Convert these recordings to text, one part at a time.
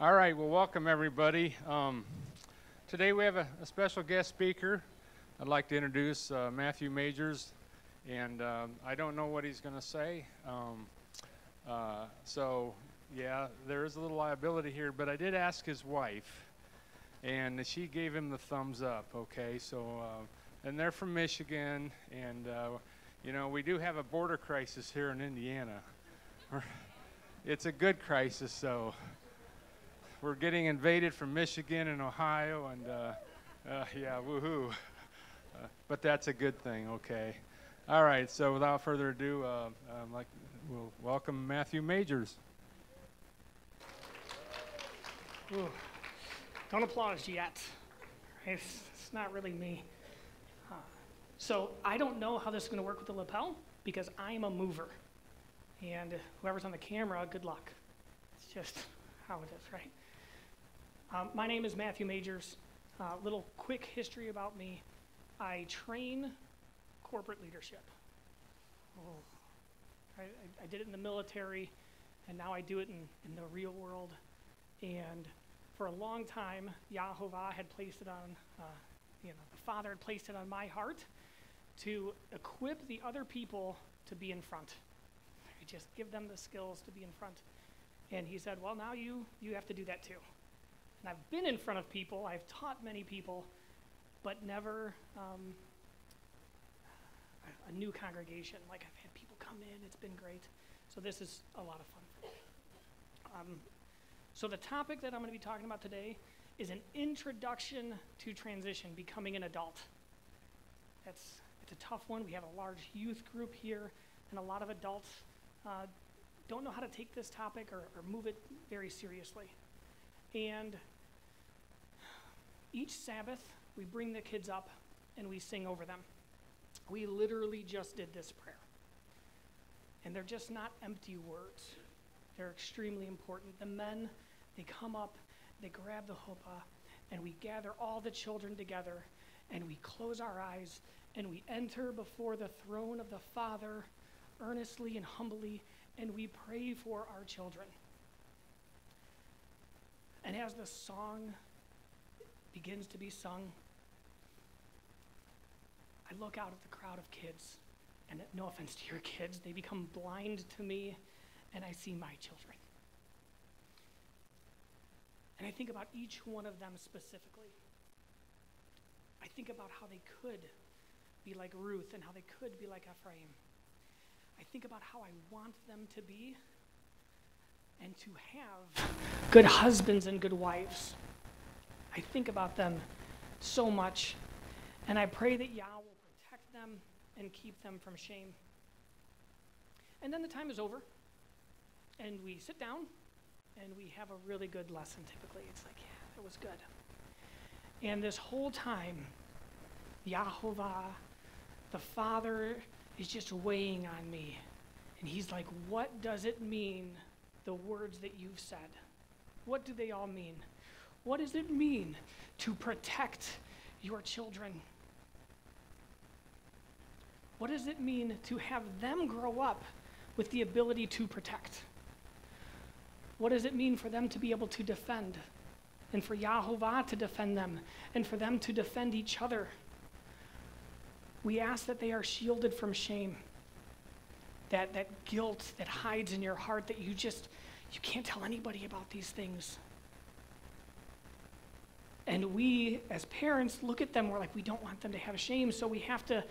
All right, well, welcome everybody. Today we have a special guest speaker. I'd like to introduce Mathew Majors, and I don't know what he's going to say. So, yeah, there is a little liability here, but I did ask his wife, and she gave him the thumbs up, okay? So, and they're from Michigan, and, you know, we do have a border crisis here in Indiana. It's a good crisis, so we're getting invaded from Michigan and Ohio, and yeah, woohoo. But that's a good thing, okay. All right, so without further ado, we'll welcome Mathew Majors. Ooh, don't applaud yet. It's not really me. So I don't know how this is going to work with the lapel because I'm a mover. And whoever's on the camera, good luck. It's just how it is, right? My name is Mathew Majors. Little quick history about me. I train corporate leadership. I did it in the military, and now I do it in the real world. And for a long time, Yahovah had placed it on, the Father had placed it on my heart to equip the other people to be in front. I just give them the skills to be in front. And he said, well, now you have to do that too. And I've been in front of people, I've taught many people, but never a new congregation. Like I've had people come in, it's been great. So this is a lot of fun. So the topic that I'm going to be talking about today is an introduction to transition, becoming an adult. It's a tough one. We have a large youth group here, and a lot of adults don't know how to take this topic or move it very seriously. And each Sabbath, we bring the kids up and we sing over them. We literally just did this prayer. And they're just not empty words. They're extremely important. The men, they come up, they grab the chuppah, and we gather all the children together, and we close our eyes, and we enter before the throne of the Father earnestly and humbly, and we pray for our children. And as the song begins to be sung, I look out at the crowd of kids, and no offense to your kids, they become blind to me, and I see my children. And I think about each one of them specifically. I think about how they could be like Ruth and how they could be like Ephraim. I think about how I want them to be and to have good husbands and good wives. I think about them so much, and I pray that Yah will protect them and keep them from shame. And then the time is over, and we sit down, and we have a really good lesson typically. It's like, yeah, that was good. And this whole time, Yahovah, the Father, is just weighing on me. And he's like, what does it mean, the words that you've said? What do they all mean? What does it mean to protect your children? What does it mean to have them grow up with the ability to protect? What does it mean for them to be able to defend? And for Yahovah to defend them, and for them to defend each other? We ask that they are shielded from shame, that guilt that hides in your heart, that you can't tell anybody about these things. And we, as parents, look at them, we're like, we don't want them to have shame, so we have to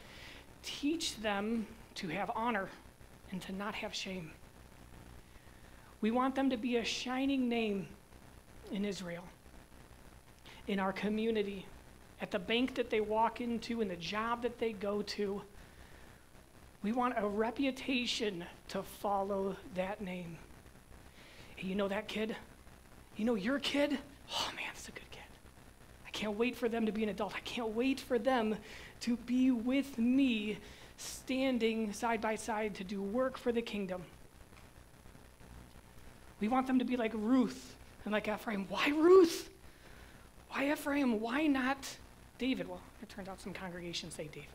teach them to have honor and to not have shame. We want them to be a shining name in Israel, in our community, at the bank that they walk into, in the job that they go to. We want a reputation to follow that name. Hey, you know that kid? You know your kid? Oh man, that's a good kid. I can't wait for them to be an adult. I can't wait for them to be with me, standing side by side to do work for the kingdom. We want them to be like Ruth and like Ephraim. Why Ruth? Why Ephraim? Why not David? Well, it turns out some congregations say David.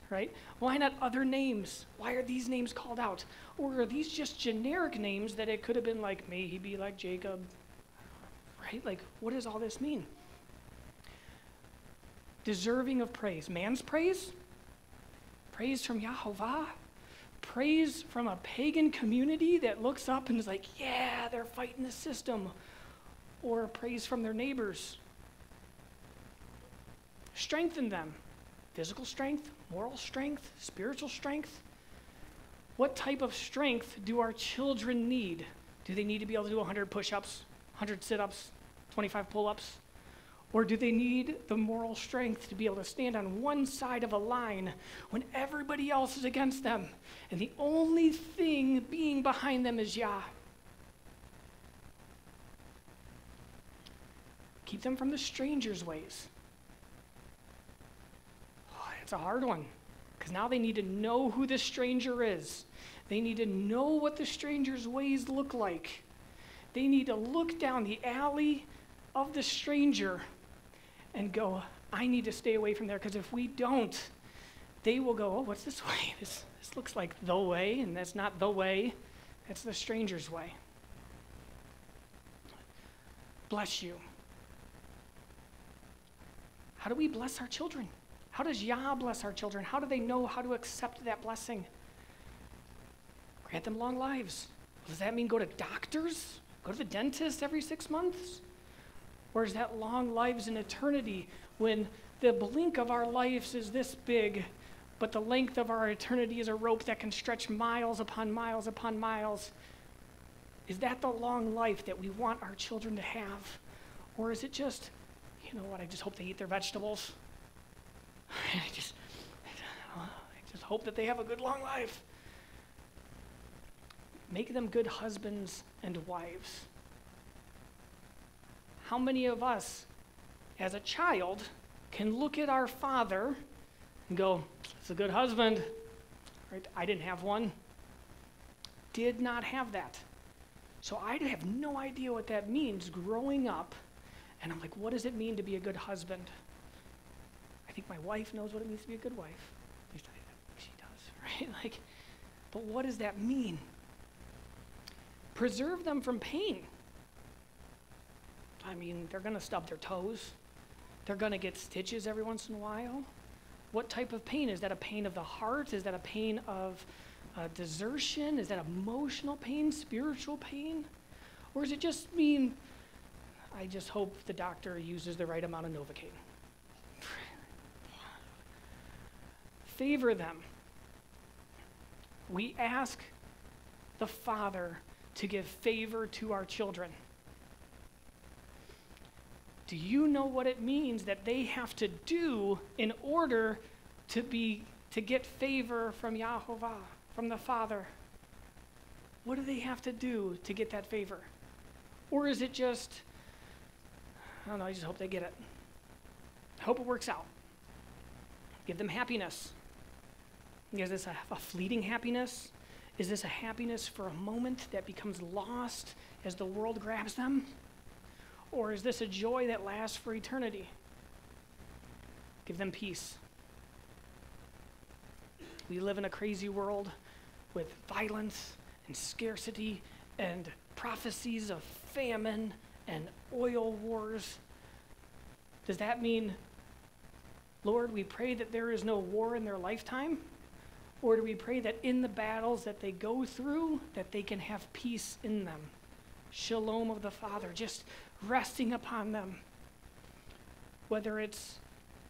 Right? Why not other names? Why are these names called out? Or are these just generic names that it could have been like, may he be like Jacob, right? Like, what does all this mean? Deserving of praise. Man's praise? Praise from Yahovah? Praise from a pagan community that looks up and is like, yeah, they're fighting the system. Or praise from their neighbors. Strengthen them. Physical strength, moral strength, spiritual strength. What type of strength do our children need? Do they need to be able to do 100 push-ups, 100 sit-ups, 25 pull-ups? Or do they need the moral strength to be able to stand on one side of a line when everybody else is against them and the only thing being behind them is Yah? Keep them from the stranger's ways. Oh, it's a hard one, because now they need to know who the stranger is. They need to know what the stranger's ways look like. They need to look down the alley of the stranger and go, I need to stay away from there, because if we don't, they will go, oh, what's this way? This looks like the way, and that's not the way. That's the stranger's way. Bless you. How do we bless our children? How does Yah bless our children? How do they know how to accept that blessing? Grant them long lives. Does that mean go to doctors? Go to the dentist every 6 months? Or is that long lives in eternity when the blink of our lives is this big, but the length of our eternity is a rope that can stretch miles upon miles upon miles? Is that the long life that we want our children to have? Or is it just, you know what, I just hope they eat their vegetables. I just hope that they have a good long life. Make them good husbands and wives. How many of us, as a child, can look at our father and go, it's a good husband. Right? I didn't have one. Did not have that. So I have no idea what that means growing up. And I'm like, what does it mean to be a good husband? I think my wife knows what it means to be a good wife. At least I think she does, right? Like, but what does that mean? Preserve them from pain. I mean, they're going to stub their toes. They're going to get stitches every once in a while. What type of pain? Is that a pain of the heart? Is that a pain of desertion? Is that emotional pain, spiritual pain? Or does it just mean, I just hope the doctor uses the right amount of Novocaine? Favor them. We ask the Father to give favor to our children. Do you know what it means that they have to do in order to get favor from Yahovah, from the Father? What do they have to do to get that favor? Or is it just, I don't know, I just hope they get it. I hope it works out. Give them happiness. Is this a fleeting happiness? Is this a happiness for a moment that becomes lost as the world grabs them? Or is this a joy that lasts for eternity? Give them peace. We live in a crazy world with violence and scarcity and prophecies of famine and oil wars. Does that mean, Lord, we pray that there is no war in their lifetime? Or do we pray that in the battles that they go through, that they can have peace in them? Shalom of the Father, just resting upon them. Whether it's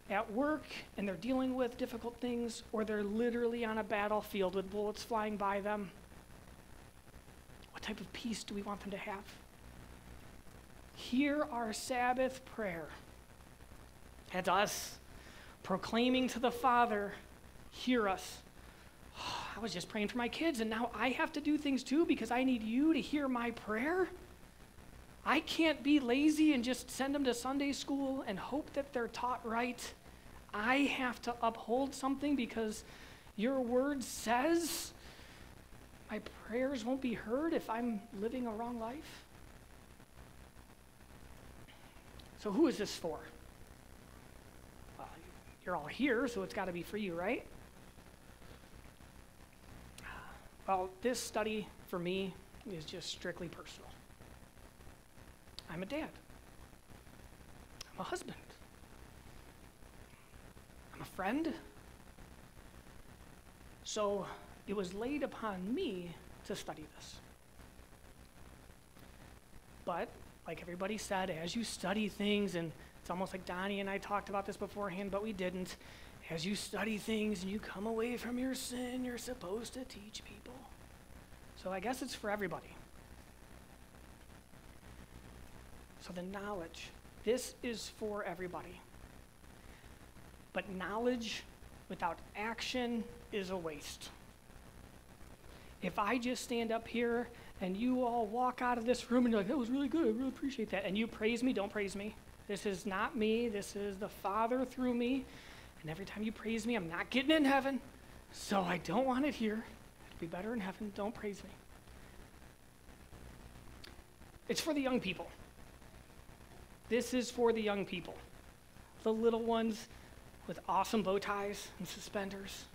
at work and they're dealing with difficult things, or they're literally on a battlefield with bullets flying by them. What type of peace do we want them to have? Hear our Sabbath prayer. That's us proclaiming to the Father, hear us. I was just praying for my kids, and now I have to do things too because I need you to hear my prayer? I can't be lazy and just send them to Sunday school and hope that they're taught right. I have to uphold something because your word says my prayers won't be heard if I'm living a wrong life. So who is this for? Well, you're all here, so it's got to be for you, right? Well, this study for me is just strictly personal. I'm a dad. I'm a husband. I'm a friend. So it was laid upon me to study this. But, like everybody said, as you study things, and it's almost like Donnie and I talked about this beforehand, but we didn't. As you study things and you come away from your sin, you're supposed to teach people. So I guess it's for everybody. So the knowledge, this is for everybody. But knowledge without action is a waste. If I just stand up here and you all walk out of this room and you're like, that was really good, I really appreciate that, and you praise me, don't praise me. This is not me, this is the Father through me, and every time you praise me, I'm not getting in heaven, so I don't want it here. It'll be better in heaven, don't praise me. It's for the young people. This is for the young people. The little ones with awesome bow ties and suspenders,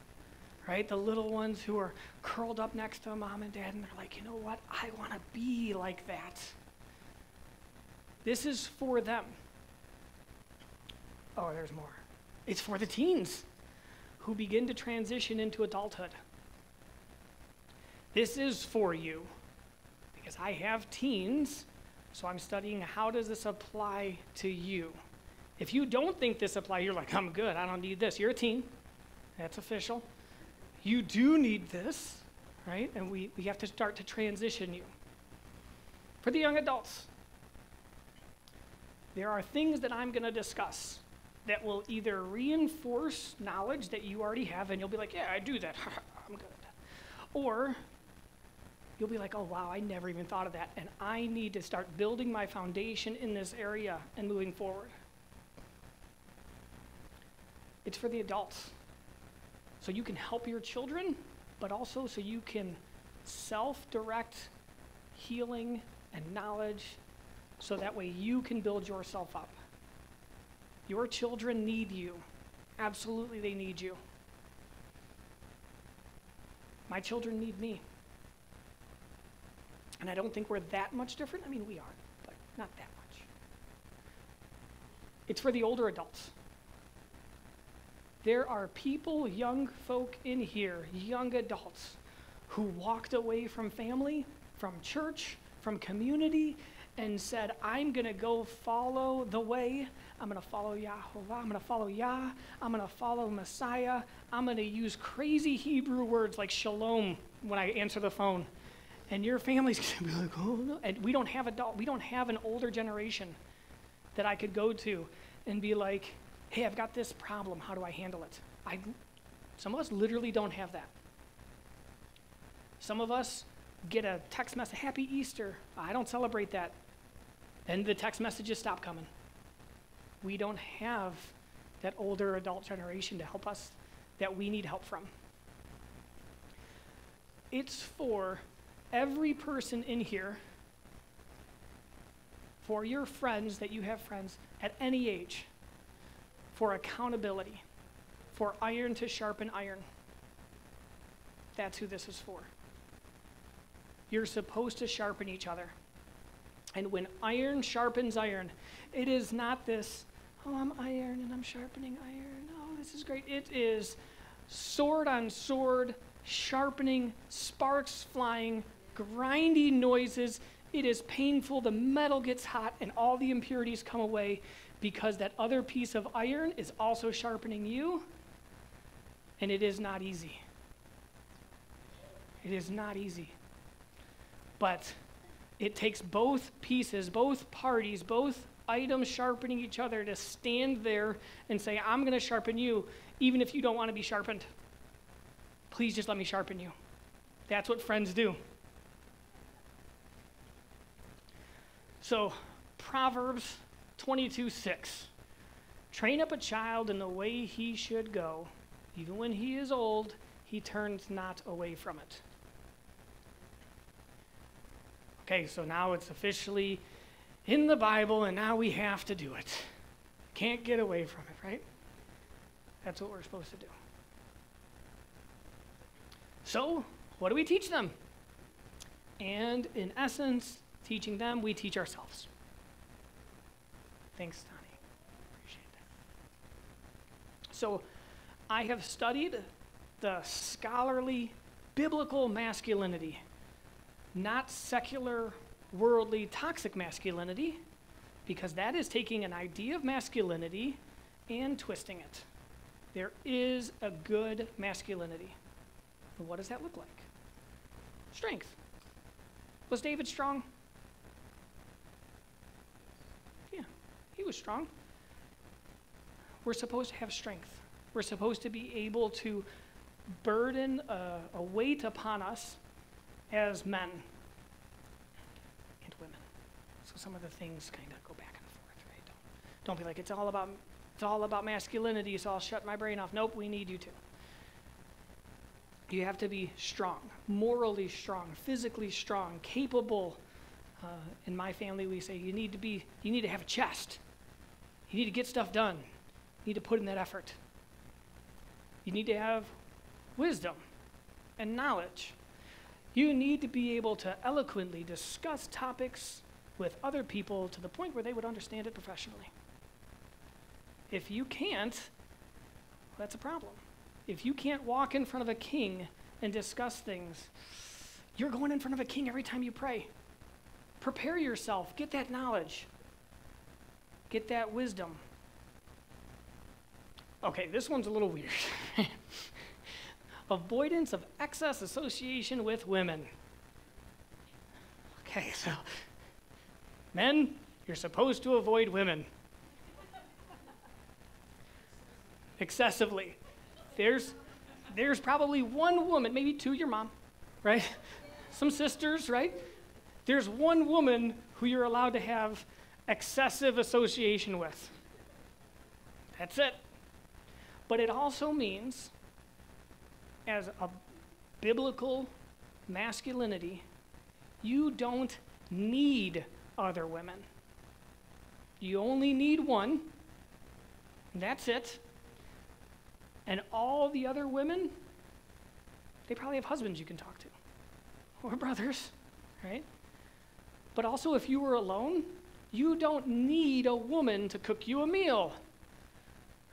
right? The little ones who are curled up next to mom and dad and they're like, you know what? I want to be like that. This is for them. Oh, there's more. It's for the teens who begin to transition into adulthood. This is for you because I have teens, so I'm studying how does this apply to you. If you don't think this applies, you're like, I'm good, I don't need this. You're a teen. That's official. You do need this, right? And we have to start to transition you. For the young adults, there are things that I'm going to discuss that will either reinforce knowledge that you already have, and you'll be like, yeah, I do that. I'm good. Or you'll be like, oh, wow, I never even thought of that, and I need to start building my foundation in this area and moving forward. It's for the adults. So you can help your children, but also so you can self-direct healing and knowledge so that way you can build yourself up. Your children need you. Absolutely, they need you. My children need me. And I don't think we're that much different. I mean, we are, but not that much. It's for the older adults. There are people, young folk in here, young adults, who walked away from family, from church, from community, and said, I'm going to go follow the way. I'm going to follow Yahovah. I'm going to follow Yah. I'm going to follow Messiah. I'm going to use crazy Hebrew words like shalom when I answer the phone. And your family's going to be like, oh, no. And we don't have an older generation that I could go to and be like, hey, I've got this problem. How do I handle it? Some of us literally don't have that. Some of us get a text message, Happy Easter. I don't celebrate that. And the text messages stop coming. We don't have that older adult generation to help us that we need help from. It's for every person in here, for your friends that you have friends at any age, for accountability, for iron to sharpen iron. That's who this is for. You're supposed to sharpen each other. And when iron sharpens iron, it is not this, oh, I'm iron and I'm sharpening iron. Oh, this is great. It is sword on sword, sharpening, sparks flying, grindy noises. It is painful. The metal gets hot and all the impurities come away because that other piece of iron is also sharpening you. And it is not easy. It is not easy. But it takes both pieces, both parties, both items sharpening each other to stand there and say, I'm going to sharpen you, even if you don't want to be sharpened. Please just let me sharpen you. That's what friends do. So, Proverbs 22:6. Train up a child in the way he should go. Even when he is old, he turns not away from it. Okay, so now it's officially in the Bible, and now we have to do it. Can't get away from it, right? That's what we're supposed to do. So, what do we teach them? And in essence, teaching them, we teach ourselves. Thanks, Donnie. So I have studied the scholarly biblical masculinity, not secular, worldly, toxic masculinity, because that is taking an idea of masculinity and twisting it. There is a good masculinity. And what does that look like? Strength. Was David strong? Yeah, he was strong. We're supposed to have strength. We're supposed to be able to burden a weight upon us as men and women. So some of the things kind of go back and forth, right? Don't be like, it's all about masculinity, so I'll shut my brain off. Nope, we need you to. You have to be strong, morally strong, physically strong, capable. In my family, we say you need to have a chest. You need to get stuff done. You need to put in that effort. You need to have wisdom and knowledge. You need to be able to eloquently discuss topics with other people to the point where they would understand it professionally. If you can't, that's a problem. If you can't walk in front of a king and discuss things, you're going in front of a king every time you pray. Prepare yourself. Get that knowledge. Get that wisdom. Okay, this one's a little weird. Avoidance of excess association with women. Okay, so men, you're supposed to avoid women. Excessively. There's probably one woman, maybe two, your mom, right? Some sisters, right? There's one woman who you're allowed to have excessive association with. That's it. But it also means, as a biblical masculinity, you don't need other women. You only need one, and that's it. And all the other women, they probably have husbands you can talk to, or brothers, right? But also, if you were alone, you don't need a woman to cook you a meal,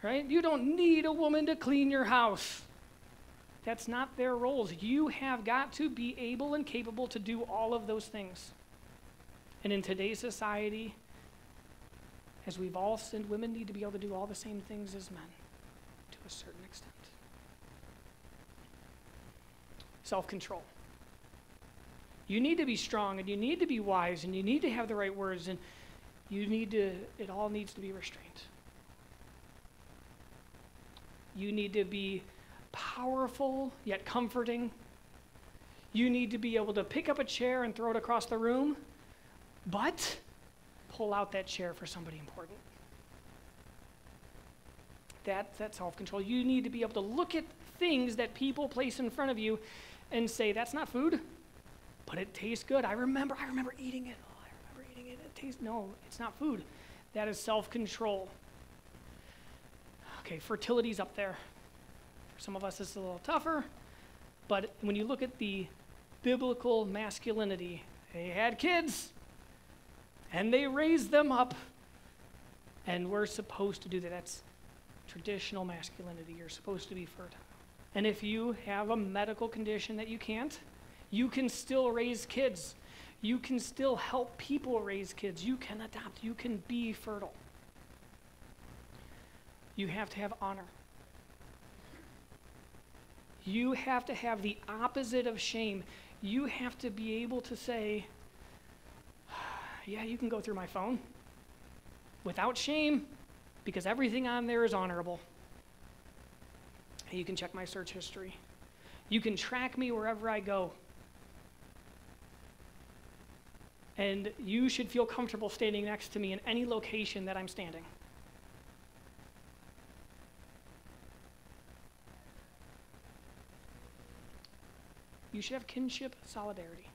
right? You don't need a woman to clean your house. That's not their roles. You have got to be able and capable to do all of those things. And in today's society, as we've all sinned, women need to be able to do all the same things as men, to a certain extent. Self-control. You need to be strong, and you need to be wise, and you need to have the right words, and it all needs to be restrained. You need to be powerful, yet comforting. You need to be able to pick up a chair and throw it across the room, but pull out that chair for somebody important. That's self-control. You need to be able to look at things that people place in front of you and say, that's not food, but it tastes good. I remember eating it. Oh, I remember eating it. No, it's not food. That is self-control. Okay, fertility's up there. For some of us, it's a little tougher, but when you look at the biblical masculinity, they had kids, and they raised them up, and we're supposed to do that. That's traditional masculinity. You're supposed to be fertile. And if you have a medical condition that you can't, you can still raise kids. You can still help people raise kids. You can adopt. You can be fertile. You have to have honor. You have to have the opposite of shame. You have to be able to say, yeah, you can go through my phone without shame, because everything on there is honorable. You can check my search history. You can track me wherever I go. And you should feel comfortable standing next to me in any location that I'm standing. You should have kinship solidarity.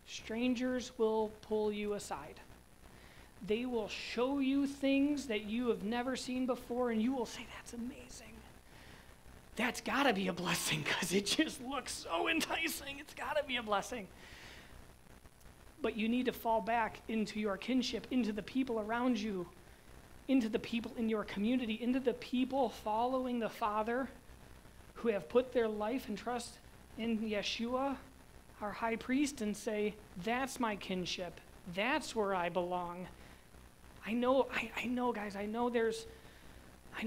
Strangers will pull you aside. They will show you things that you have never seen before, and you will say, that's amazing. That's got to be a blessing, because it just looks so enticing. It's got to be a blessing. But you need to fall back into your kinship, into the people around you, into the people in your community, into the people following the Father who have put their life and trust in Yeshua, our high priest, and say, that's my kinship. That's where I belong. I know, guys, I know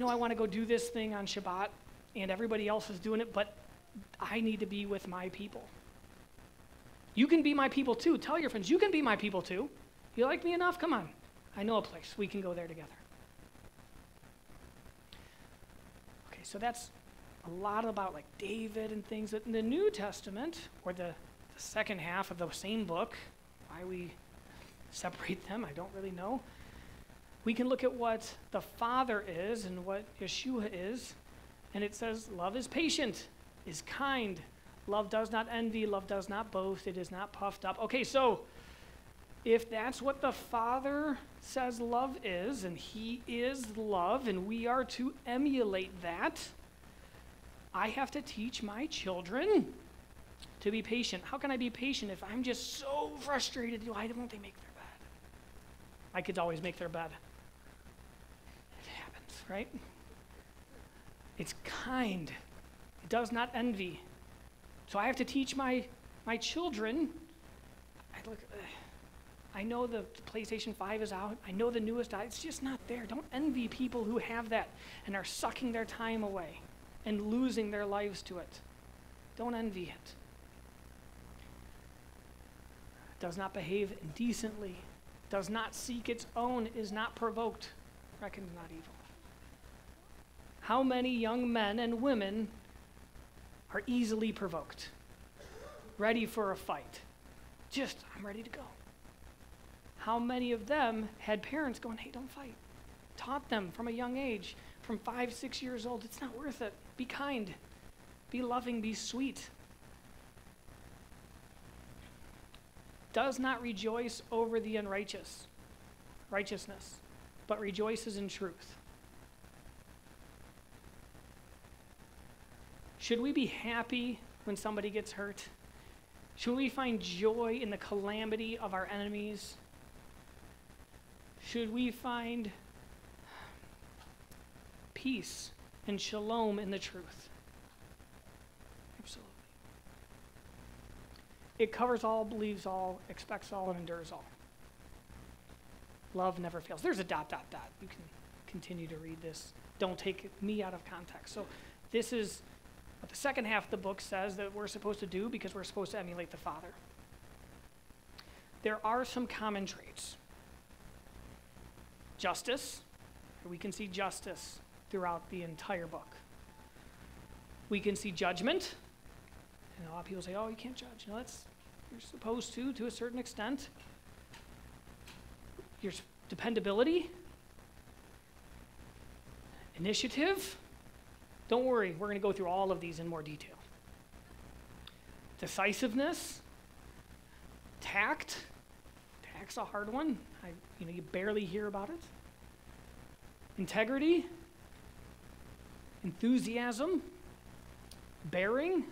I want to go do this thing on Shabbat, and everybody else is doing it, but I need to be with my people. You can be my people too. Tell your friends, you can be my people too. You like me enough? Come on. I know a place. We can go there together. Okay, so that's a lot about like David and things. In the New Testament, or the second half of the same book, why we separate them, I don't really know. We can look at what the Father is and what Yeshua is, and it says love is patient, is kind. Love does not envy, love does not boast, it is not puffed up. Okay, so if that's what the Father says love is, and he is love, and we are to emulate that, I have to teach my children to be patient. How can I be patient if I'm just so frustrated? Why won't they make their bed? My kids always make their bed. It happens, right? It's kind. It does not envy. So I have to teach my children. I know the PlayStation 5 is out. I know the newest. It's just not there. Don't envy people who have that and are sucking their time away and losing their lives to it. Don't envy it. Does not behave indecently. Does not seek its own. Is not provoked. Reckons not evil. How many young men and women are easily provoked, ready for a fight? I'm ready to go. How many of them had parents going, hey, don't fight? Taught them from a young age, from 5, 6 years old, it's not worth it. Be kind, be loving, be sweet. Does not rejoice over the righteousness, but rejoices in truth. Should we be happy when somebody gets hurt? Should we find joy in the calamity of our enemies? Should we find peace and shalom in the truth? Absolutely. It covers all, believes all, expects all, and endures all. Love never fails. There's a ... You can continue to read this. Don't take me out of context. So this is what the second half of the book says that we're supposed to do, because we're supposed to emulate the Father. There are some common traits. Justice. We can see justice throughout the entire book. We can see judgment. And a lot of people say, oh, you can't judge. No, you're supposed to a certain extent. Your dependability. Initiative. Don't worry, we're going to go through all of these in more detail. Decisiveness, tact. Tact's a hard one. You barely hear about it. Integrity, enthusiasm, bearing,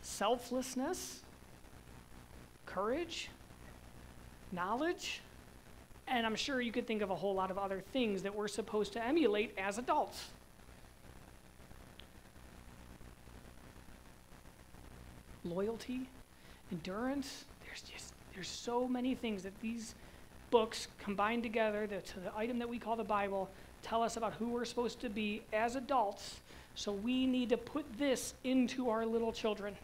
selflessness, courage, knowledge, and I'm sure you could think of a whole lot of other things that we're supposed to emulate as adults. Loyalty, endurance, there's so many things that these books combined together to the item that we call the Bible tell us about who we're supposed to be as adults. So we need to put this into our little children,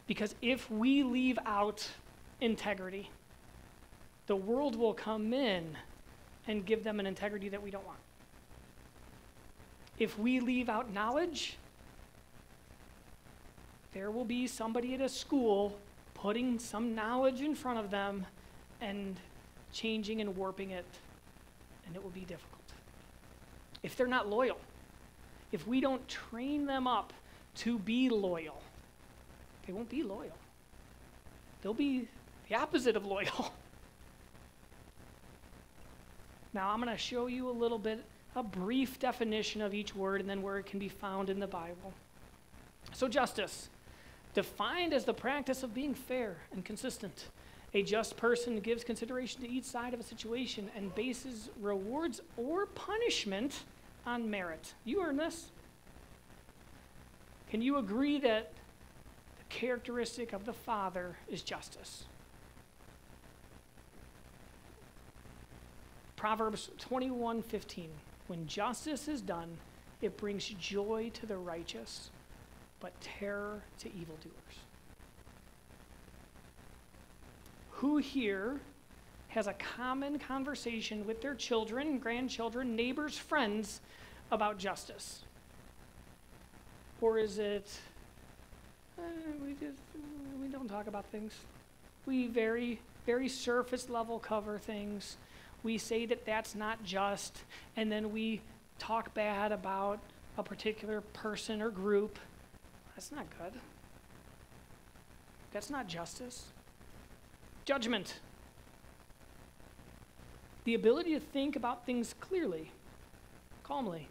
because if we leave out integrity, the world will come in and give them an integrity that we don't want. If we leave out knowledge, there will be somebody at a school putting some knowledge in front of them and changing and warping it, and it will be difficult. If they're not loyal, if we don't train them up to be loyal, they won't be loyal. They'll be the opposite of loyal. Now I'm going to show you a brief definition of each word and then where it can be found in the Bible. So justice, defined as the practice of being fair and consistent A just person gives consideration to each side of a situation and bases rewards or punishment on merit. You earn this. Can you agree that the characteristic of the Father is justice? Proverbs 21:15. When justice is done, it brings joy to the righteous, but terror to evildoers. Who here has a common conversation with their children, grandchildren, neighbors, friends about justice? Or is it, we don't talk about things. We very, very surface level cover things. We say that that's not just, and then we talk bad about a particular person or group. That's not good. That's not justice. Judgment. The ability to think about things clearly, calmly,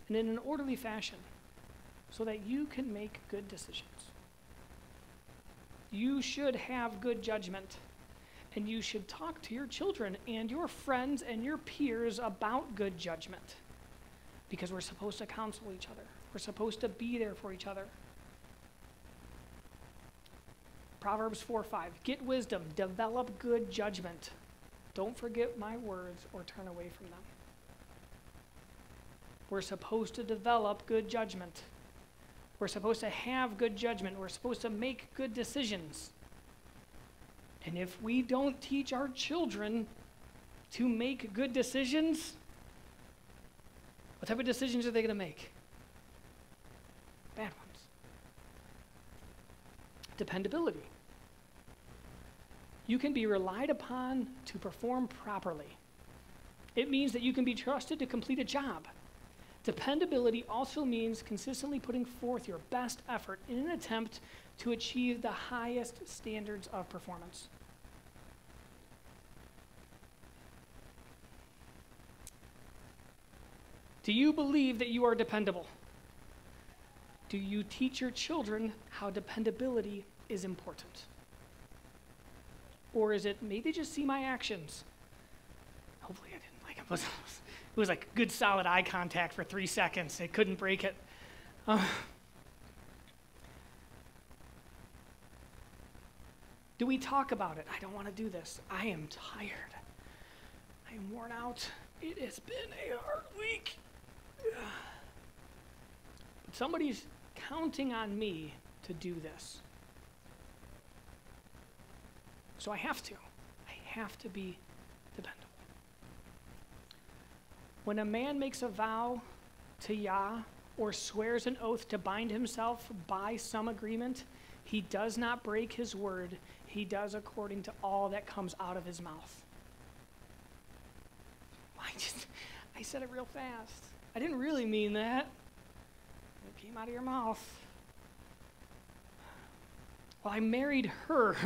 and in an orderly fashion so that you can make good decisions. You should have good judgment, and you should talk to your children and your friends and your peers about good judgment, because we're supposed to counsel each other. We're supposed to be there for each other. Proverbs 4:5. Get wisdom, develop good judgment. Don't forget my words or turn away from them. We're supposed to develop good judgment. We're supposed to have good judgment. We're supposed to make good decisions. And if we don't teach our children to make good decisions, what type of decisions are they going to make? Bad ones. Dependability. You can be relied upon to perform properly. It means that you can be trusted to complete a job. Dependability also means consistently putting forth your best effort in an attempt to achieve the highest standards of performance. Do you believe that you are dependable? Do you teach your children how dependability is important? Or is it, maybe they just see my actions? Hopefully I didn't like it. It was like good solid eye contact for 3 seconds. They couldn't break it. Do we talk about it? I don't want to do this. I am tired. I am worn out. It has been a hard week. But somebody's counting on me to do this. So I have to. I have to be dependable. When a man makes a vow to Yah or swears an oath to bind himself by some agreement, he does not break his word. He does according to all that comes out of his mouth. I said it real fast. I didn't really mean that. It came out of your mouth. Well, I married her,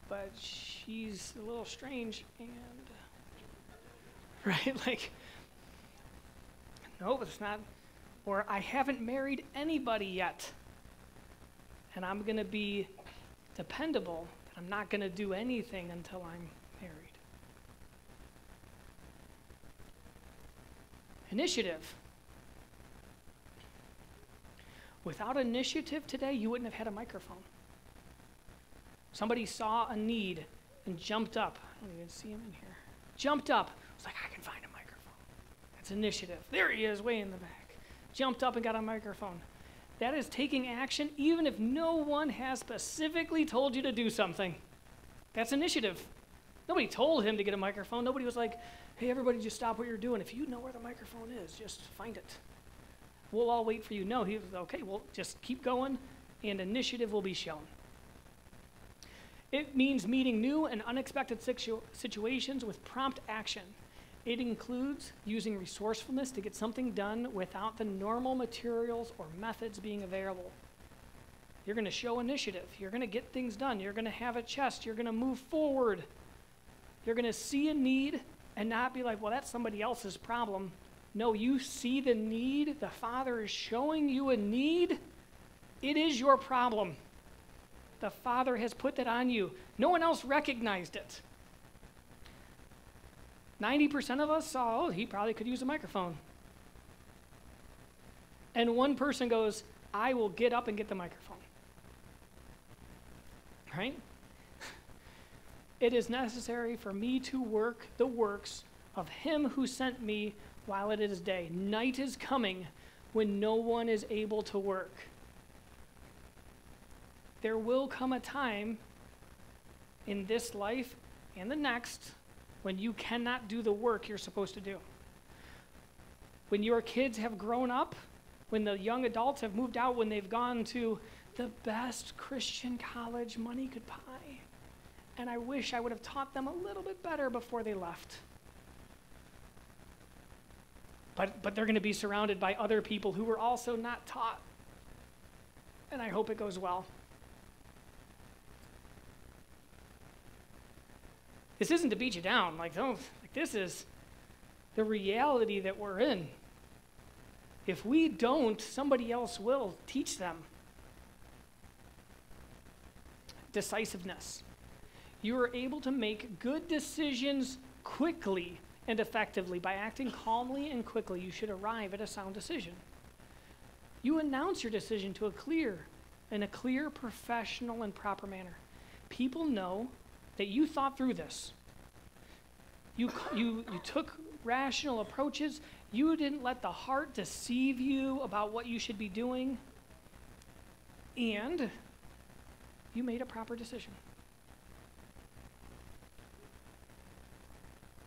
but she's a little strange and, right? Like, no, it's not. Or I haven't married anybody yet, and I'm going to be dependable, and I'm not going to do anything until I'm married. Initiative. Without initiative today, you wouldn't have had a microphone. Somebody saw a need and jumped up. I don't even see him in here. Jumped up. Was like, I can find a microphone. That's initiative. There he is, way in the back. Jumped up and got a microphone. That is taking action even if no one has specifically told you to do something. That's initiative. Nobody told him to get a microphone. Nobody was like, hey, everybody just stop what you're doing. If you know where the microphone is, just find it. We'll all wait for you. No, he was, okay, well, just keep going, and initiative will be shown. It means meeting new and unexpected situations with prompt action. It includes using resourcefulness to get something done without the normal materials or methods being available. You're going to show initiative. You're going to get things done. You're going to have a chest. You're going to move forward. You're going to see a need and not be like, well, that's somebody else's problem. No, you see the need. The Father is showing you a need. It is your problem. The Father has put that on you. No one else recognized it. 90% of us saw, oh, he probably could use a microphone. And one person goes, I will get up and get the microphone. Right? It is necessary for me to work the works of him who sent me while it is day. Night is coming when no one is able to work. There will come a time in this life and the next when you cannot do the work you're supposed to do. When your kids have grown up, when the young adults have moved out, when they've gone to the best Christian college money could buy. And I wish I would have taught them a little bit better before they left. But they're going to be surrounded by other people who were also not taught. And I hope it goes well. This isn't to beat you down. This is the reality that we're in. If we don't, somebody else will teach them. Decisiveness. You are able to make good decisions quickly and effectively. By acting calmly and quickly, you should arrive at a sound decision. You announce your decision in a clear, professional, and proper manner. People know that you thought through this. You took rational approaches. You didn't let the heart deceive you about what you should be doing. And you made a proper decision.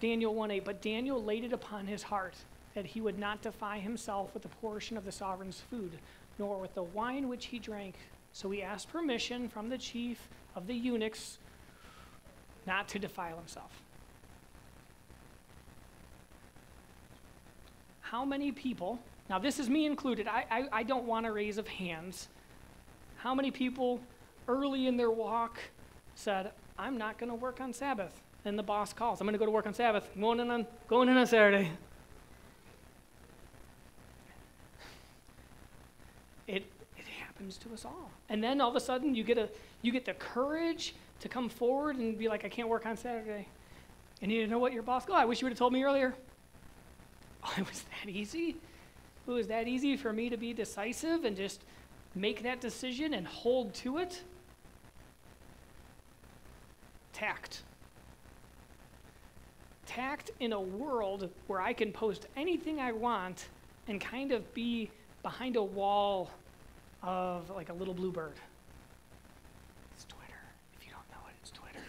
Daniel 1:8, but Daniel laid it upon his heart that he would not defile himself with a portion of the sovereign's food, nor with the wine which he drank. So he asked permission from the chief of the eunuchs not to defile himself. How many people, now this is me included, I don't want a raise of hands. How many people early in their walk said, I'm not going to work on Sabbath? And the boss calls, I'm going to go to work on Sabbath, going in on Saturday. It happens to us all. And then all of a sudden you get the courage to come forward and be like, I can't work on Saturday. And you know what your boss goes, I wish you would have told me earlier. Oh, it was that easy? It was that easy for me to be decisive and just make that decision and hold to it? Tact. Tact in a world where I can post anything I want and kind of be behind a wall of like a little bluebird. It's Twitter. If you don't know it, it's Twitter.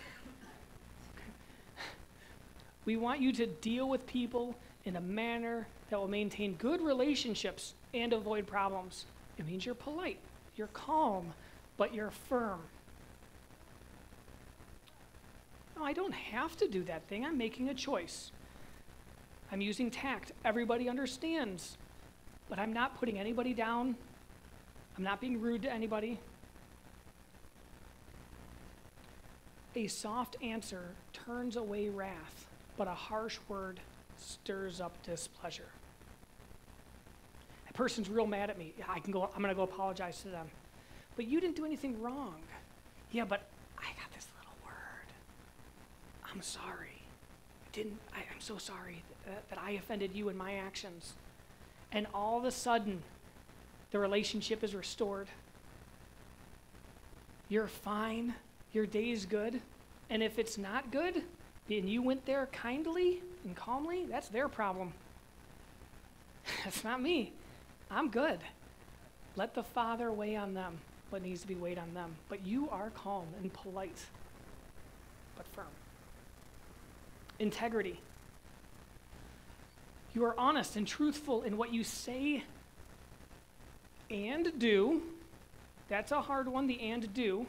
Okay. We want you to deal with people in a manner that will maintain good relationships and avoid problems. It means you're polite, you're calm, but you're firm. No, I don't have to do that thing. I'm making a choice. I'm using tact. Everybody understands, but I'm not putting anybody down. I'm not being rude to anybody. A soft answer turns away wrath, but a harsh word stirs up displeasure. That person's real mad at me. I'm going to go apologize to them. But you didn't do anything wrong. Yeah, but I got this little word. I'm sorry. I'm so sorry that I offended you in my actions. And all of a sudden, the relationship is restored. You're fine. Your day's good. And if it's not good, and you went there kindly and calmly, that's their problem. That's not me. I'm good. Let the Father weigh on them what needs to be weighed on them. But you are calm and polite, but firm. Integrity. You are honest and truthful in what you say and do. That's a hard one, the and do.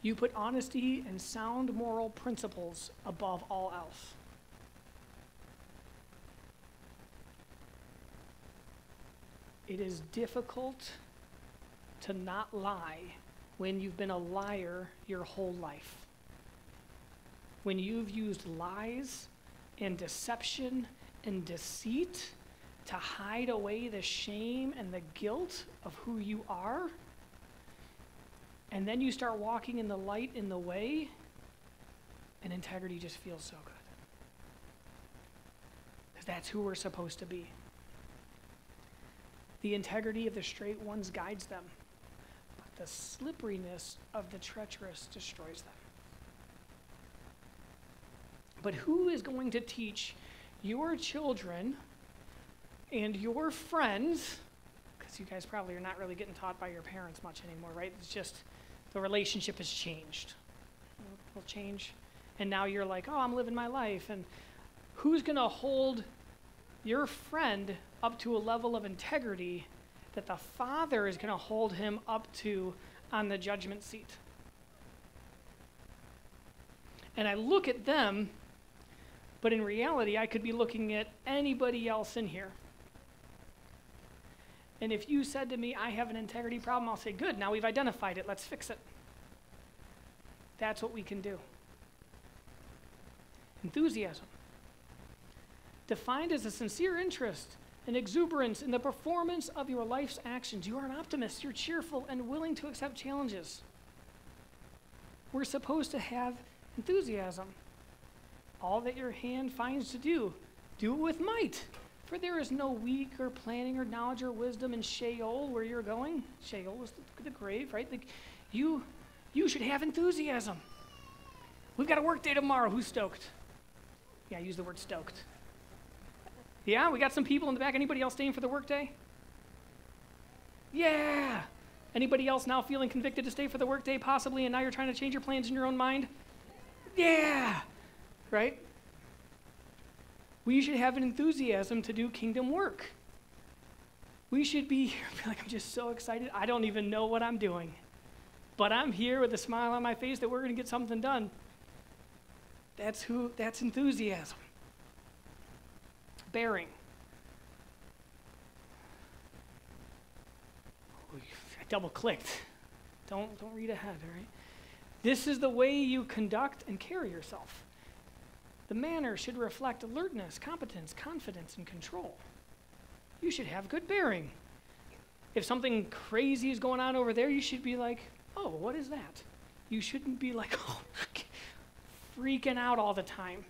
You put honesty and sound moral principles above all else. It is difficult to not lie when you've been a liar your whole life. When you've used lies and deception and deceit to hide away the shame and the guilt of who you are, and then you start walking in the light in the way, and integrity just feels so good. Because that's who we're supposed to be. The integrity of the straight ones guides them, but the slipperiness of the treacherous destroys them. But who is going to teach your children and your friends, because you guys probably are not really getting taught by your parents much anymore, right? It's just the relationship has changed. It'll change. And now you're like, oh, I'm living my life. And who's going to hold your friend up to a level of integrity that the Father is going to hold him up to on the judgment seat? And I look at them, but in reality, I could be looking at anybody else in here. And if you said to me, I have an integrity problem, I'll say, good, now we've identified it, let's fix it. That's what we can do. Enthusiasm. Defined as a sincere interest and exuberance in the performance of your life's actions. You are an optimist, you're cheerful and willing to accept challenges. We're supposed to have enthusiasm. All that your hand finds to do, do it with might. For there is no weak or planning or knowledge or wisdom in Sheol where you're going. Sheol is the grave, right? Like you should have enthusiasm. We've got a work day tomorrow. Who's stoked? Yeah, I use the word stoked. Yeah, we got some people in the back. Anybody else staying for the work day? Yeah. Anybody else now feeling convicted to stay for the work day possibly, and now you're trying to change your plans in your own mind? Yeah. Right? We should have an enthusiasm to do kingdom work. We should be here and be like, I'm just so excited. I don't even know what I'm doing. But I'm here with a smile on my face that we're going to get something done. That's enthusiasm. Bearing. I double-clicked. Don't read ahead, all right? This is the way you conduct and carry yourself. The manner should reflect alertness, competence, confidence, and control. You should have good bearing. If something crazy is going on over there, you should be like, oh, what is that? You shouldn't be like, oh, freaking out all the time.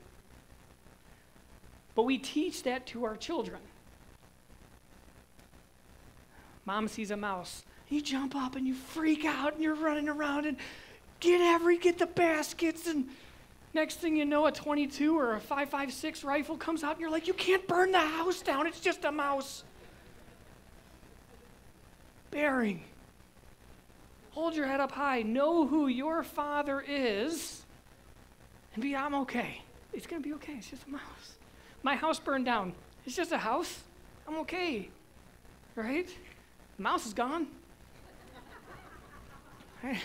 But we teach that to our children. Mom sees a mouse. You jump up and you freak out and you're running around and get the baskets, and next thing you know, a 22 or a 5.56 rifle comes out and you're like, you can't burn the house down, it's just a mouse. Bearing. Hold your head up high. Know who your Father is and be, I'm okay. It's going to be okay. It's just a mouse. My house burned down. It's just a house. I'm okay. Right? The mouse is gone. Right?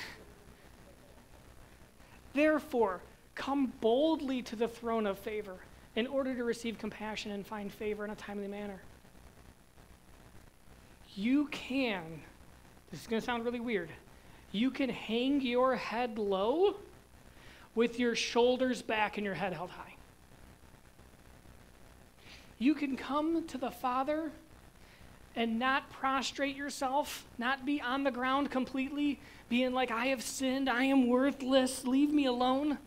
Therefore, come boldly to the throne of favor in order to receive compassion and find favor in a timely manner. You can, this is going to sound really weird, you can hang your head low with your shoulders back and your head held high. You can come to the Father and not prostrate yourself, not be on the ground completely, being like, I have sinned, I am worthless, leave me alone.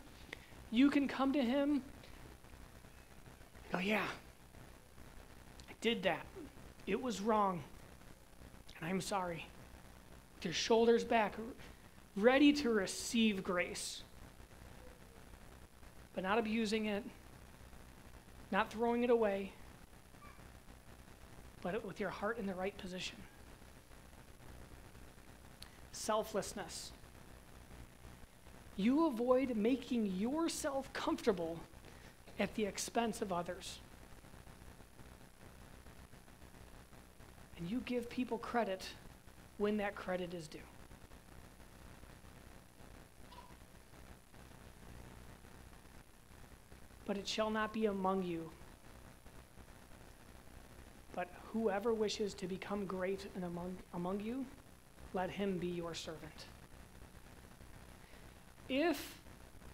You can come to him, go, yeah, I did that. It was wrong, and I'm sorry. With your shoulders back, ready to receive grace, but not abusing it, not throwing it away, but with your heart in the right position. Selflessness. You avoid making yourself comfortable at the expense of others. And you give people credit when that credit is due. But it shall not be among you. But whoever wishes to become great and among you, let him be your servant. If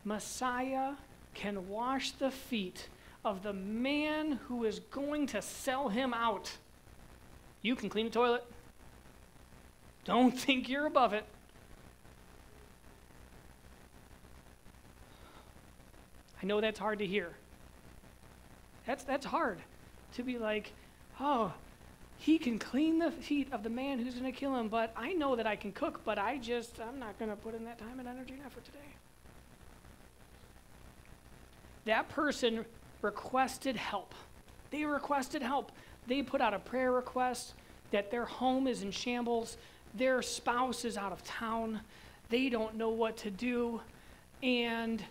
Messiah can wash the feet of the man who is going to sell him out. You can clean the toilet. Don't think you're above it. I know that's hard to hear. That's hard to be like, oh, he can clean the feet of the man who's going to kill him, but I know that I can cook, but I'm not going to put in that time and energy and effort today. That person requested help. They requested help. They put out a prayer request that their home is in shambles, their spouse is out of town, they don't know what to do, and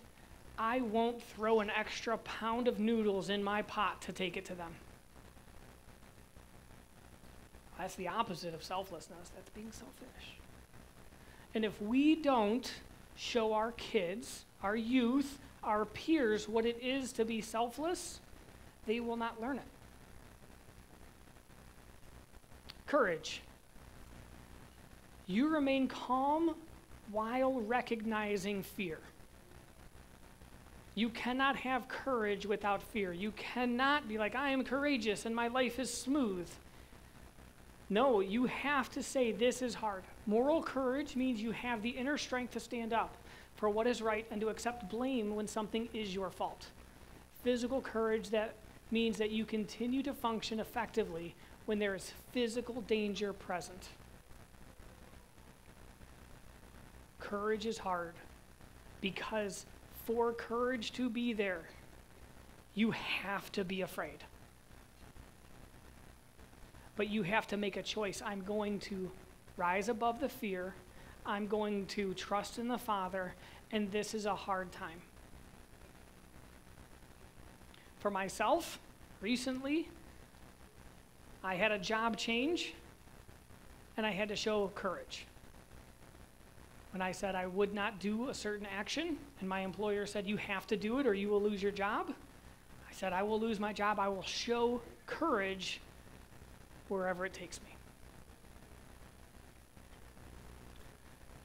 I won't throw an extra pound of noodles in my pot to take it to them. That's the opposite of selflessness. That's being selfish. And if we don't show our kids, our youth, our peers what it is to be selfless, they will not learn it. Courage. You remain calm while recognizing fear. You cannot have courage without fear. You cannot be like, I am courageous and my life is smooth. No, you have to say this is hard. Moral courage means you have the inner strength to stand up for what is right and to accept blame when something is your fault. Physical courage, that means that you continue to function effectively when there is physical danger present. Courage is hard because for courage to be there, you have to be afraid. But you have to make a choice. I'm going to rise above the fear. I'm going to trust in the Father, and this is a hard time. For myself, recently, I had a job change, and I had to show courage. When I said I would not do a certain action, and my employer said, you have to do it or you will lose your job, I said, I will lose my job. I will show courage wherever it takes me.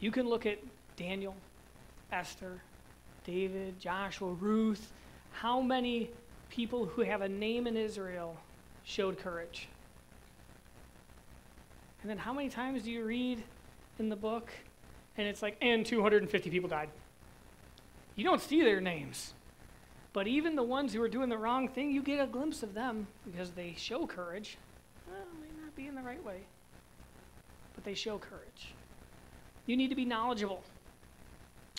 You can look at Daniel, Esther, David, Joshua, Ruth. How many people who have a name in Israel showed courage? And then how many times do you read in the book and it's like, and 250 people died? You don't see their names. But even the ones who are doing the wrong thing, you get a glimpse of them because they show courage. Well, it may not be in the right way, but they show courage. You need to be knowledgeable.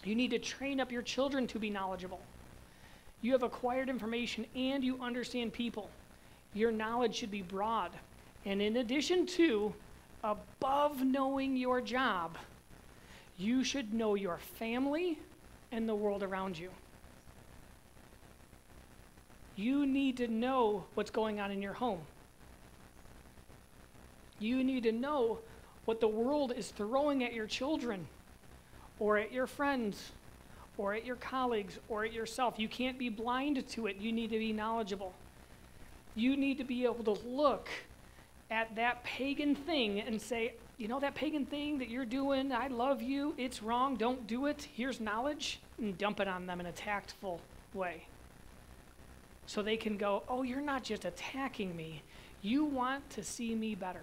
You need to train up your children to be knowledgeable. You have acquired information and you understand people. Your knowledge should be broad. And in addition to, above knowing your job, you should know your family and the world around you. You need to know what's going on in your home. You need to know what the world is throwing at your children or at your friends or at your colleagues or at yourself. You can't be blind to it. You need to be knowledgeable. You need to be able to look at that pagan thing and say, you know that pagan thing that you're doing, I love you, it's wrong, don't do it, here's knowledge, and dump it on them in a tactful way. So they can go, oh, you're not just attacking me, you want to see me better.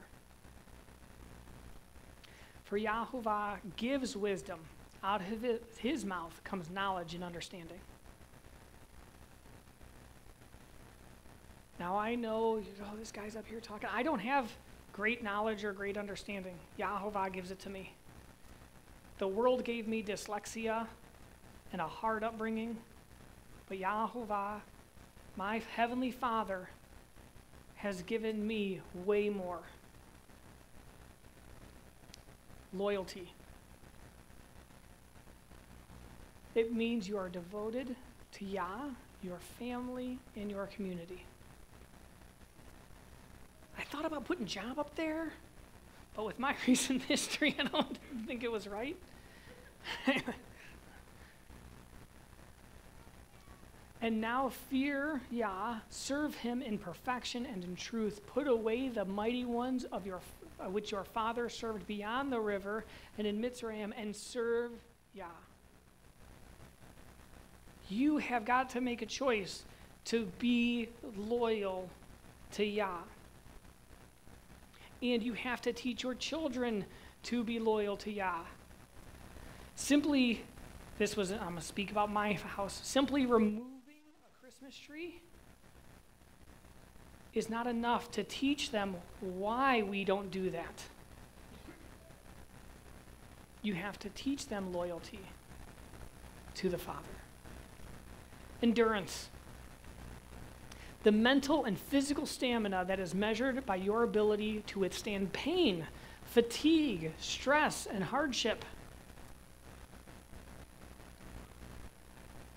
For Yahuwah gives wisdom, out of his mouth comes knowledge and understanding. Now I know, oh, this guy's up here talking. I don't have great knowledge or great understanding. Yahuwah gives it to me. The world gave me dyslexia and a hard upbringing, but Yahuwah, my heavenly Father, has given me way more. Loyalty. It means you are devoted to Yah, your family, and your community. I thought about putting job up there, but with my recent history, I don't think it was right. And now fear Yah, serve him in perfection and in truth. Put away the mighty ones of which your father served beyond the river and in Mitzrayim, and serve Yah. You have got to make a choice to be loyal to Yah. And you have to teach your children to be loyal to Yah. Simply, I'm going to speak about my house, simply removing a Christmas tree is not enough to teach them why we don't do that. You have to teach them loyalty to the Father. Endurance. The mental and physical stamina that is measured by your ability to withstand pain, fatigue, stress, and hardship.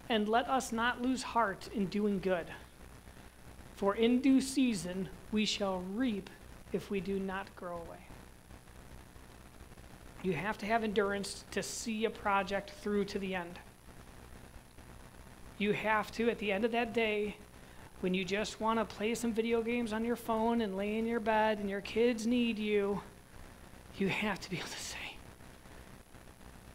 And let us not lose heart in doing good, for in due season we shall reap if we do not grow away. You have to have endurance to see a project through to the end. You have to, at the end of that day, when you just want to play some video games on your phone and lay in your bed and your kids need you, you have to be able to say,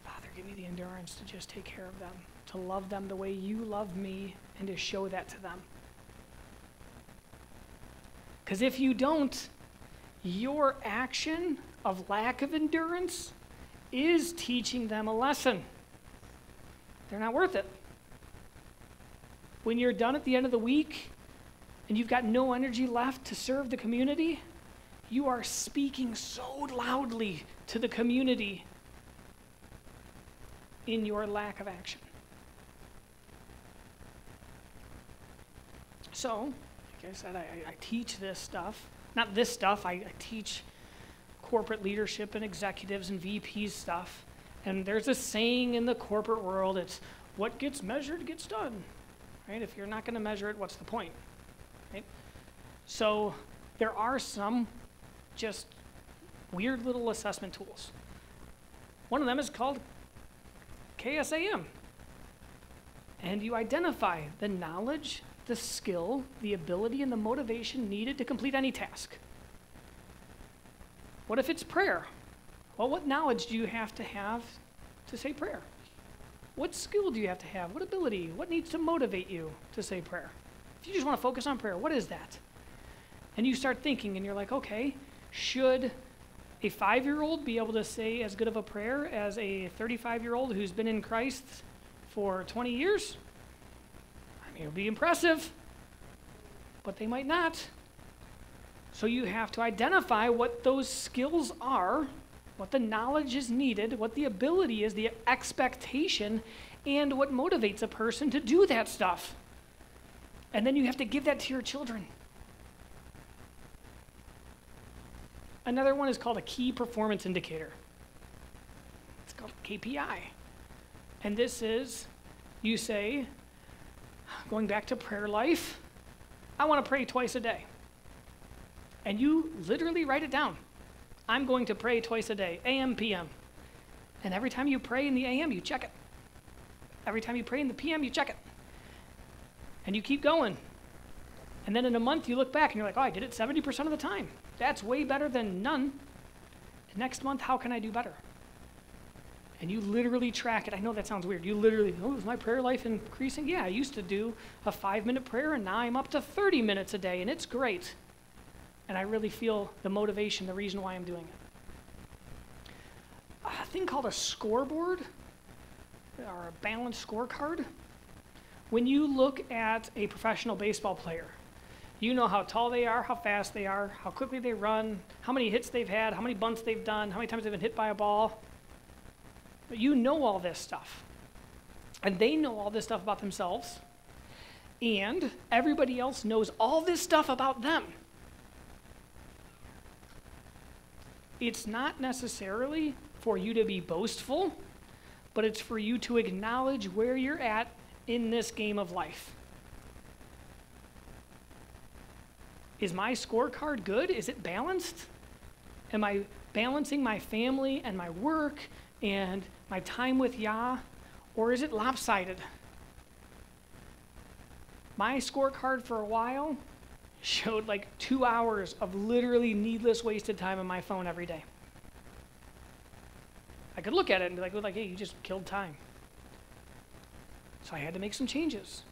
Father, give me the endurance to just take care of them, to love them the way you love me, and to show that to them. Because if you don't, your action of lack of endurance is teaching them a lesson. They're not worth it. When you're done at the end of the week and you've got no energy left to serve the community, you are speaking so loudly to the community in your lack of action. So, like I said, I teach this stuff. Not this stuff, I teach corporate leadership and executives and VPs stuff. And there's a saying in the corporate world, it's what gets measured gets done. Right? If you're not going to measure it, what's the point? Right? So there are some just weird little assessment tools. One of them is called KSAM. And you identify the knowledge, the skill, the ability, and the motivation needed to complete any task. What if it's prayer? Well, what knowledge do you have to say prayer? What skill do you have to have? What ability? What needs to motivate you to say prayer? If you just want to focus on prayer, what is that? And you start thinking, and you're like, okay, should a 5-year-old be able to say as good of a prayer as a 35-year-old who's been in Christ for 20 years? I mean, it would be impressive, but they might not. So you have to identify what those skills are, what the knowledge is needed, what the ability is, the expectation, and what motivates a person to do that stuff. And then you have to give that to your children. Another one is called a key performance indicator. It's called KPI. And this is, you say, going back to prayer life, I want to pray twice a day. And you literally write it down. I'm going to pray twice a day, AM, PM. And every time you pray in the AM, you check it. Every time you pray in the PM, you check it. And you keep going. And then in a month, you look back and you're like, oh, I did it 70% of the time. That's way better than none. And next month, how can I do better? And you literally track it. I know that sounds weird. You literally, oh, is my prayer life increasing? Yeah, I used to do a 5-minute prayer, and now I'm up to 30 minutes a day, and it's great. And I really feel the motivation, the reason why I'm doing it. A thing called a scoreboard or a balanced scorecard. When you look at a professional baseball player, you know how tall they are, how fast they are, how quickly they run, how many hits they've had, how many bunts they've done, how many times they've been hit by a ball. But you know all this stuff. And they know all this stuff about themselves. And everybody else knows all this stuff about them. It's not necessarily for you to be boastful, but it's for you to acknowledge where you're at in this game of life. Is my scorecard good? Is it balanced? Am I balancing my family and my work and my time with Yah, or is it lopsided? My scorecard for a while showed like 2 hours of literally needless wasted time on my phone every day. I could look at it and be like, hey, you just killed time. So I had to make some changes.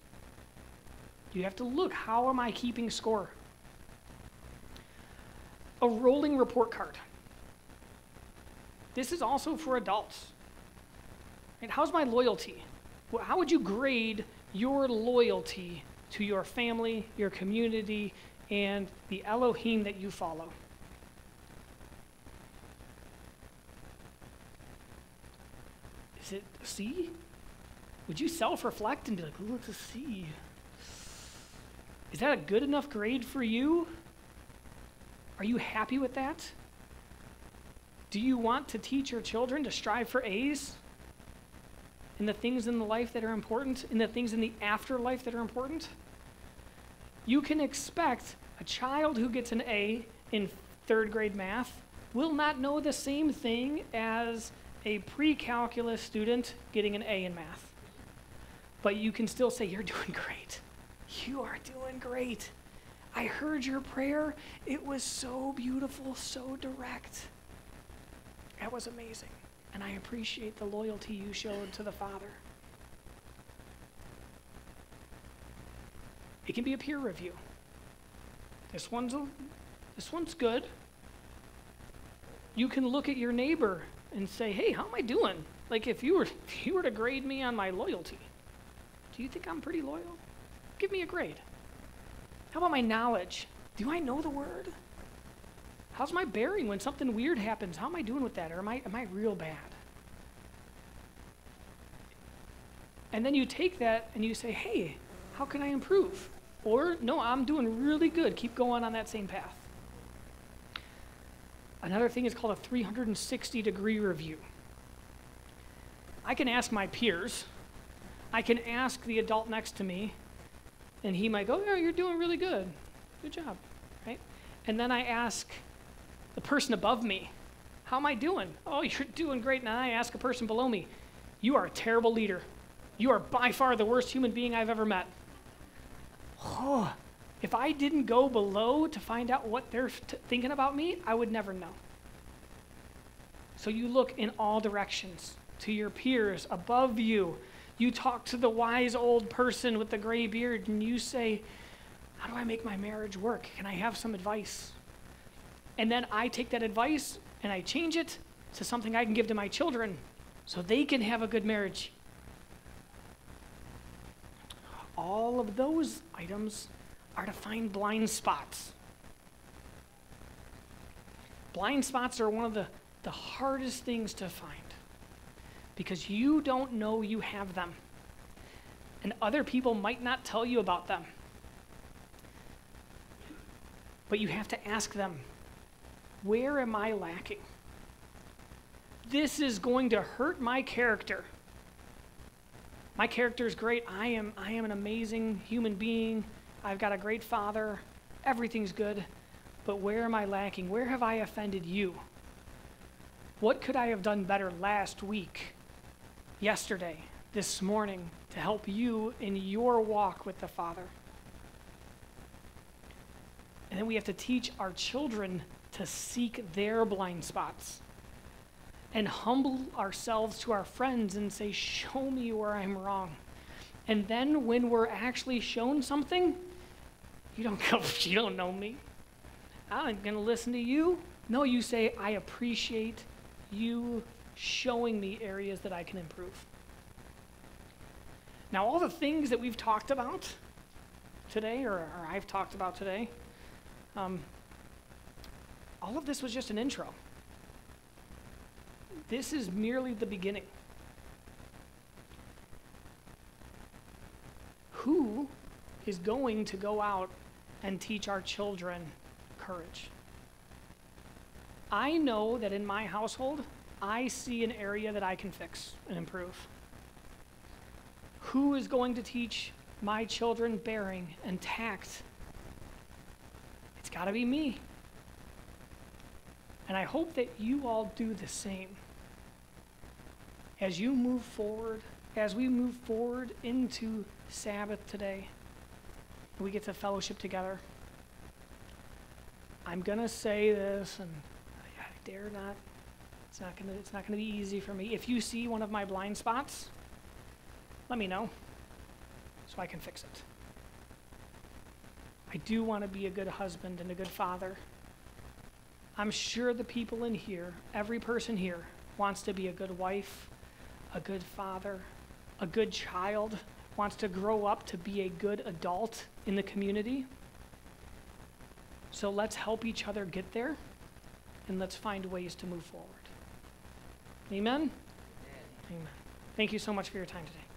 You have to look, how am I keeping score? A rolling report card. This is also for adults. Right? How's my loyalty? How would you grade your loyalty to your family, your community, and the Elohim that you follow? Is it a C? Would you self-reflect and be like, ooh, it's a C? Is that a good enough grade for you? Are you happy with that? Do you want to teach your children to strive for A's in the things in the life that are important, in the things in the afterlife that are important? You can expect a child who gets an A in 3rd grade math will not know the same thing as a pre-calculus student getting an A in math. But you can still say, you're doing great. You are doing great. I heard your prayer. It was so beautiful, so direct. That was amazing. And I appreciate the loyalty you showed to the Father. It can be a peer review. This one's good. You can look at your neighbor and say, hey, how am I doing? Like if you were to grade me on my loyalty, do you think I'm pretty loyal? Give me a grade. How about my knowledge? Do I know the word? How's my bearing when something weird happens? How am I doing with that? Or am I real bad? And then you take that and you say, hey, how can I improve? Or, no, I'm doing really good. Keep going on that same path. Another thing is called a 360-degree review. I can ask my peers. I can ask the adult next to me, and he might go, yeah, you're doing really good. Good job, right? And then I ask the person above me, how am I doing? Oh, you're doing great. And then I ask a person below me, you are a terrible leader. You are by far the worst human being I've ever met. Oh, if I didn't go below to find out what they're thinking about me, I would never know. So you look in all directions, to your peers, above you. You talk to the wise old person with the gray beard and you say, how do I make my marriage work? Can I have some advice? And then I take that advice and I change it to something I can give to my children so they can have a good marriage. All of those items are to find blind spots. Blind spots are one of the hardest things to find because you don't know you have them. And other people might not tell you about them. But you have to ask them, where am I lacking? This is going to hurt my character. My character is great. I am an amazing human being. I've got a great father. Everything's good. But where am I lacking? Where have I offended you? What could I have done better last week, yesterday, this morning to help you in your walk with the Father? And then we have to teach our children to seek their blind spots and humble ourselves to our friends and say, show me where I'm wrong. And then when we're actually shown something, you don't go, you don't know me. I'm going to listen to you. No, you say, I appreciate you showing me areas that I can improve. Now, all the things that we've talked about today, or I've talked about today, all of this was just an intro. This is merely the beginning. Who is going to go out and teach our children courage? I know that in my household, I see an area that I can fix and improve. Who is going to teach my children bearing and tact? It's got to be me. And I hope that you all do the same. As you move forward, as we move forward into Sabbath today, we get to fellowship together. I'm going to say this, and I dare not. It's not gonna be easy for me. If you see one of my blind spots, let me know so I can fix it. I do want to be a good husband and a good father. I'm sure the people in here, every person here, wants to be a good wife, a good father, a good child, wants to grow up to be a good adult in the community. So let's help each other get there, and let's find ways to move forward. Amen? Amen. Thank you so much for your time today.